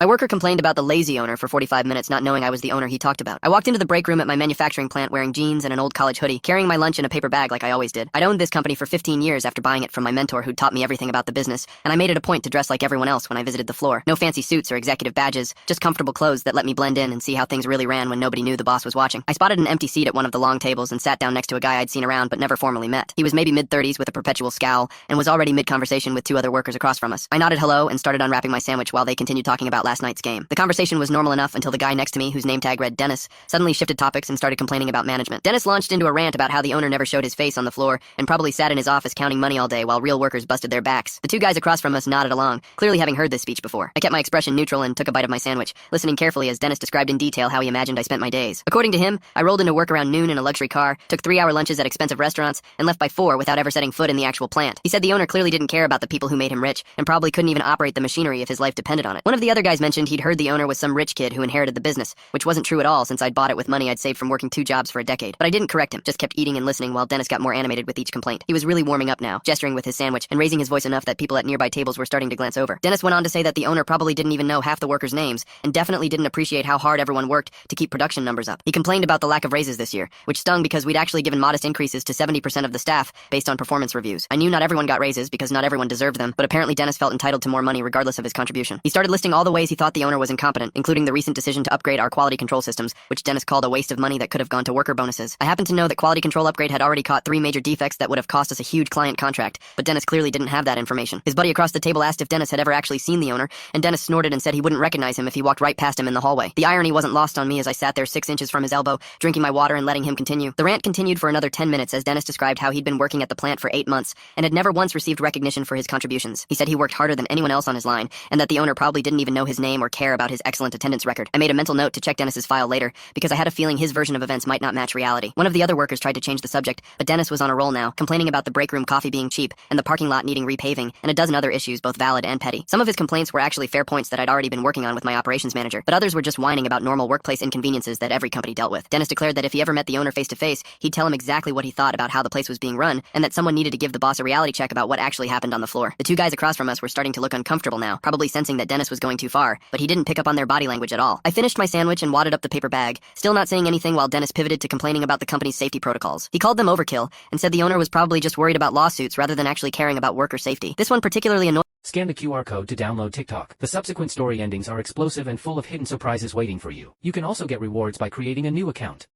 My worker complained about the lazy owner for 45 minutes, not knowing I was the owner he talked about. I walked into the break room at my manufacturing plant wearing jeans and an old college hoodie, carrying my lunch in a paper bag like I always did. I'd owned this company for 15 years after buying it from my mentor who'd taught me everything about the business, and I made it a point to dress like everyone else when I visited the floor. No fancy suits or executive badges, just comfortable clothes that let me blend in and see how things really ran when nobody knew the boss was watching. I spotted an empty seat at one of the long tables and sat down next to a guy I'd seen around but never formally met. He was maybe mid-30s with a perpetual scowl and was already mid-conversation with two other workers across from us. I nodded hello and started unwrapping my sandwich while they continued talking about last night's game. The conversation was normal enough until the guy next to me, whose name tag read Dennis, suddenly shifted topics and started complaining about management. Dennis launched into a rant about how the owner never showed his face on the floor and probably sat in his office counting money all day while real workers busted their backs. The two guys across from us nodded along, clearly having heard this speech before. I kept my expression neutral and took a bite of my sandwich, listening carefully as Dennis described in detail how he imagined I spent my days. According to him, I rolled into work around noon in a luxury car, took 3-hour lunches at expensive restaurants, and left by 4 without ever setting foot in the actual plant. He said the owner clearly didn't care about the people who made him rich and probably couldn't even operate the machinery if his life depended on it. One of the other guys mentioned he'd heard the owner was some rich kid who inherited the business, which wasn't true at all since I'd bought it with money I'd saved from working 2 jobs for a decade. But I didn't correct him, just kept eating and listening while Dennis got more animated with each complaint. He was really warming up now, gesturing with his sandwich and raising his voice enough that people at nearby tables were starting to glance over. Dennis went on to say that the owner probably didn't even know half the workers' names and definitely didn't appreciate how hard everyone worked to keep production numbers up. He complained about the lack of raises this year, which stung because we'd actually given modest increases to 70% of the staff based on performance reviews. I knew not everyone got raises because not everyone deserved them, but apparently Dennis felt entitled to more money regardless of his contribution. He started listing all the ways he thought the owner was incompetent, including the recent decision to upgrade our quality control systems, which Dennis called a waste of money that could have gone to worker bonuses. I happened to know that quality control upgrade had already caught 3 major defects that would have cost us a huge client contract, but Dennis clearly didn't have that information. His buddy across the table asked if Dennis had ever actually seen the owner, and Dennis snorted and said he wouldn't recognize him if he walked right past him in the hallway. The irony wasn't lost on me as I sat there 6 inches from his elbow, drinking my water and letting him continue. The rant continued for another 10 minutes as Dennis described how he'd been working at the plant for 8 months and had never once received recognition for his contributions. He said he worked harder than anyone else on his line, and that the owner probably didn't even know his name or care about his excellent attendance record. I made a mental note to check Dennis's file later, because I had a feeling his version of events might not match reality. One of the other workers tried to change the subject, but Dennis was on a roll now, complaining about the break room coffee being cheap and the parking lot needing repaving, and a dozen other issues, both valid and petty. Some of his complaints were actually fair points that I'd already been working on with my operations manager, but others were just whining about normal workplace inconveniences that every company dealt with. Dennis declared that if he ever met the owner face to face, he'd tell him exactly what he thought about how the place was being run, and that someone needed to give the boss a reality check about what actually happened on the floor. The two guys across from us were starting to look uncomfortable now, probably sensing that Dennis was going too far, but he didn't pick up on their body language at all. I finished my sandwich and wadded up the paper bag, still not saying anything while Dennis pivoted to complaining about the company's safety protocols. He called them overkill, and said the owner was probably just worried about lawsuits rather than actually caring about worker safety. This one particularly annoyed. Scan the QR code to download TikTok. The subsequent story endings are explosive and full of hidden surprises waiting for you. You can also get rewards by creating a new account.